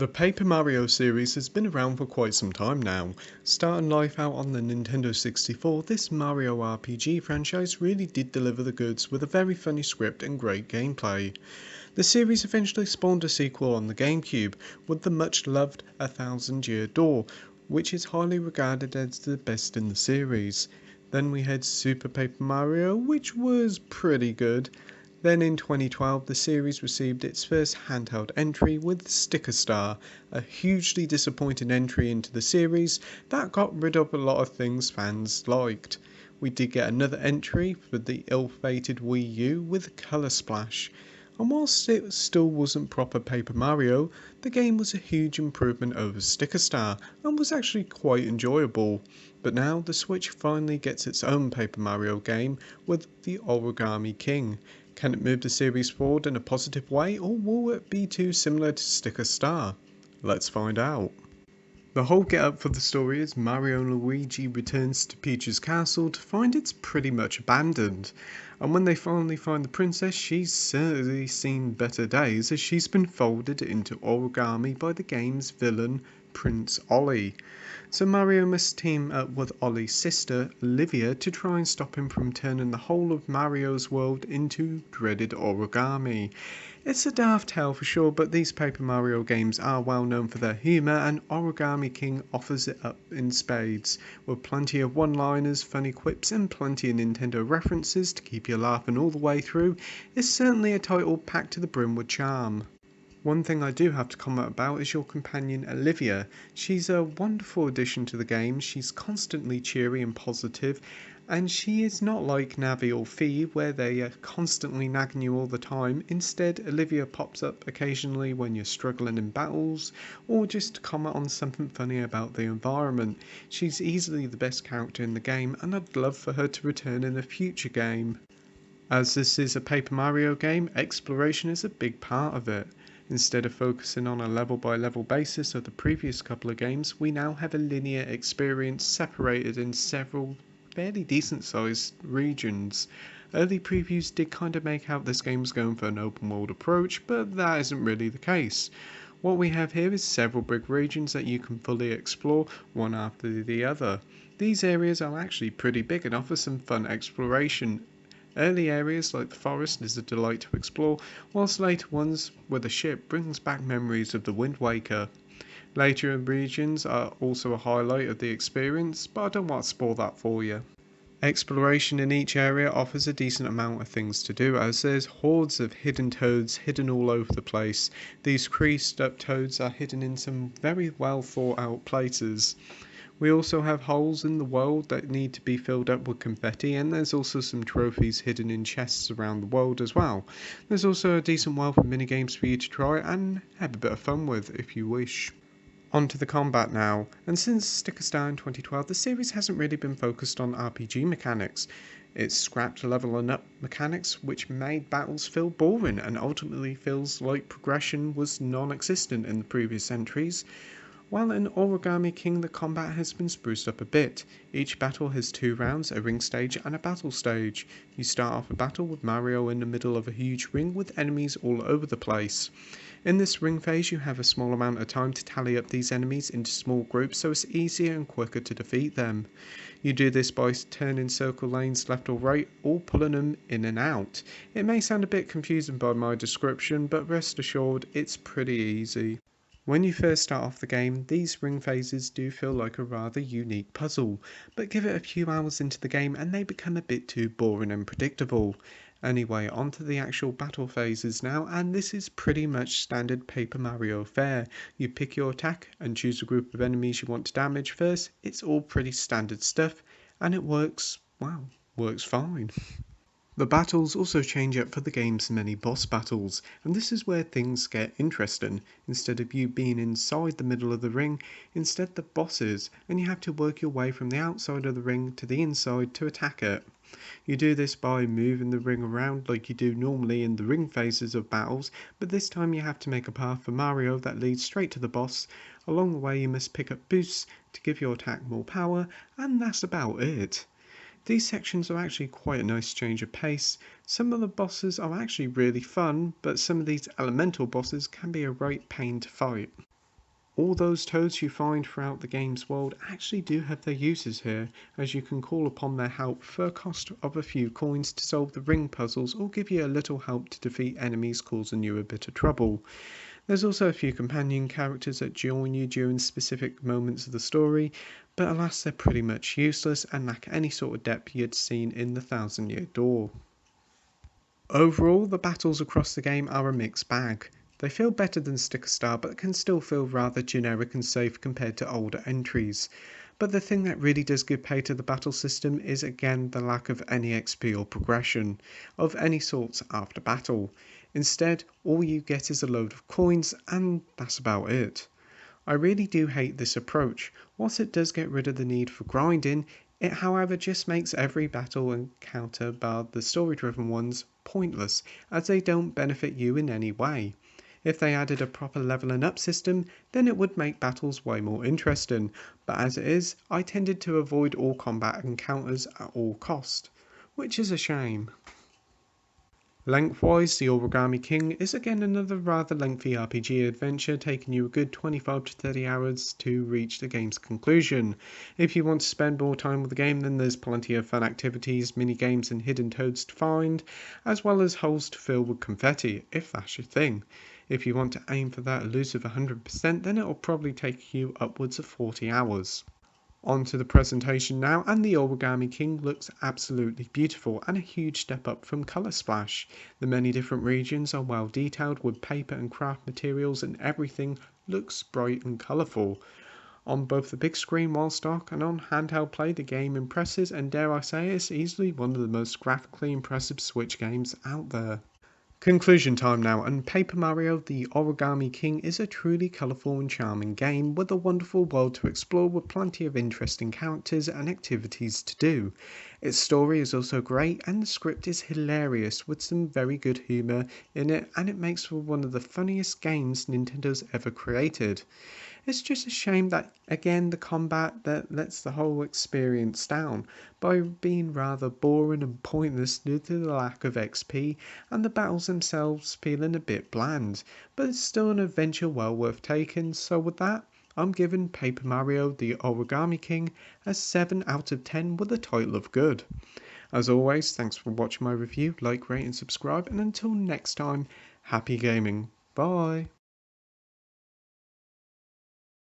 The Paper Mario series has been around for quite some time now. Starting life out on the Nintendo 64, this Mario RPG franchise really did deliver the goods with a very funny script and great gameplay. The series eventually spawned a sequel on the GameCube with the much loved A Thousand Year Door, which is highly regarded as the best in the series. Then we had Super Paper Mario, which was pretty good. Then in 2012 the series received its first handheld entry with Sticker Star, a hugely disappointing entry into the series that got rid of a lot of things fans liked. We did get another entry for the ill-fated Wii U with Colour Splash, and whilst it still wasn't proper Paper Mario, the game was a huge improvement over Sticker Star and was actually quite enjoyable. But now the Switch finally gets its own Paper Mario game with the Origami King. Can it move the series forward in a positive way, or will it be too similar to Sticker Star? Let's find out. The whole get-up for the story is Mario and Luigi returns to Peach's castle to find it's pretty much abandoned. And when they finally find the princess, she's certainly seen better days as she's been folded into origami by the game's villain, Prince Ollie. So Mario must team up with Ollie's sister, Olivia, to try and stop him from turning the whole of Mario's world into dreaded origami. It's a daft tale for sure, but these Paper Mario games are well known for their humour, and Origami King offers it up in spades, with plenty of one-liners, funny quips and plenty of Nintendo references to keep you laughing all the way through. It's certainly a title packed to the brim with charm. One thing I do have to comment about is your companion Olivia. She's a wonderful addition to the game. She's constantly cheery and positive, and she is not like Navi or Fee where they are constantly nagging you all the time. Instead, Olivia pops up occasionally when you're struggling in battles, or just to comment on something funny about the environment. She's easily the best character in the game, and I'd love for her to return in a future game. As this is a Paper Mario game, exploration is a big part of it. Instead of focusing on a level by level basis of the previous couple of games, we now have a linear experience separated in several fairly decent sized regions. Early previews did kind of make out this game was going for an open world approach, but that isn't really the case. What we have here is several big regions that you can fully explore one after the other. These areas are actually pretty big and offer some fun exploration. Early areas like the forest is a delight to explore, whilst later ones with a ship brings back memories of the Wind Waker. Later regions are also a highlight of the experience, but I don't want to spoil that for you. Exploration in each area offers a decent amount of things to do, as there's hordes of hidden toads hidden all over the place. These creased up toads are hidden in some very well thought out places. We also have holes in the world that need to be filled up with confetti, and there's also some trophies hidden in chests around the world as well. There's also a decent wealth of minigames for you to try and have a bit of fun with if you wish. On to the combat now, and since Sticker Star in 2012 the series hasn't really been focused on RPG mechanics. It scrapped leveling up mechanics which made battles feel boring and ultimately feels like progression was non-existent in the previous entries. While in Origami King the combat has been spruced up a bit. Each battle has 2 rounds, a ring stage and a battle stage. You start off a battle with Mario in the middle of a huge ring with enemies all over the place. In this ring phase you have a small amount of time to tally up these enemies into small groups so it's easier and quicker to defeat them. You do this by turning circle lanes left or right, or pulling them in and out. It may sound a bit confusing by my description, but rest assured it's pretty easy. When you first start off the game, these ring phases do feel like a rather unique puzzle, but give it a few hours into the game and they become a bit too boring and predictable. Anyway, onto the actual battle phases now, and this is pretty much standard Paper Mario fare. You pick your attack and choose a group of enemies you want to damage first. It's all pretty standard stuff, and it works fine. The battles also change up for the game's many boss battles, and this is where things get interesting. Instead of you being inside the middle of the ring, instead the boss is, and you have to work your way from the outside of the ring to the inside to attack it. You do this by moving the ring around like you do normally in the ring phases of battles, but this time you have to make a path for Mario that leads straight to the boss. Along the way you must pick up boosts to give your attack more power, and that's about it. These sections are actually quite a nice change of pace. Some of the bosses are actually really fun, but some of these elemental bosses can be a right pain to fight. All those toads you find throughout the game's world actually do have their uses here, as you can call upon their help for a cost of a few coins to solve the ring puzzles or give you a little help to defeat enemies causing you a bit of trouble. There's also a few companion characters that join you during specific moments of the story, but alas they're pretty much useless and lack any sort of depth you'd seen in the Thousand Year Door. Overall, the battles across the game are a mixed bag. They feel better than Sticker Star, but can still feel rather generic and safe compared to older entries. But the thing that really does give pay to the battle system is again the lack of any XP or progression of any sorts after battle. Instead, all you get is a load of coins, and that's about it. I really do hate this approach. Whilst it does get rid of the need for grinding, it however just makes every battle encounter, bar the story driven ones, pointless, as they don't benefit you in any way. If they added a proper leveling up system, then it would make battles way more interesting, but as it is, I tended to avoid all combat encounters at all cost, which is a shame. Lengthwise, the Origami King is again another rather lengthy RPG adventure, taking you a good 25 to 30 hours to reach the game's conclusion. If you want to spend more time with the game, then there's plenty of fun activities, mini games and hidden toads to find, as well as holes to fill with confetti, if that's your thing. If you want to aim for that elusive 100%, then it'll probably take you upwards of 40 hours. On to the presentation now, and the Origami King looks absolutely beautiful and a huge step up from Colour Splash. The many different regions are well detailed with paper and craft materials, and everything looks bright and colourful. On both the big screen while stock and on handheld play, the game impresses, and dare I say it's easily one of the most graphically impressive Switch games out there. Conclusion time now, and Paper Mario The Origami King is a truly colourful and charming game with a wonderful world to explore with plenty of interesting characters and activities to do. Its story is also great and the script is hilarious with some very good humour in it, and it makes for one of the funniest games Nintendo's ever created. It's just a shame that, again, the combat that lets the whole experience down by being rather boring and pointless due to the lack of XP and the battles themselves feeling a bit bland, but it's still an adventure well worth taking, so with that, I'm giving Paper Mario The Origami King a 7 out of 10 with a title of good. As always, thanks for watching my review, like, rate and subscribe, and until next time, happy gaming. Bye!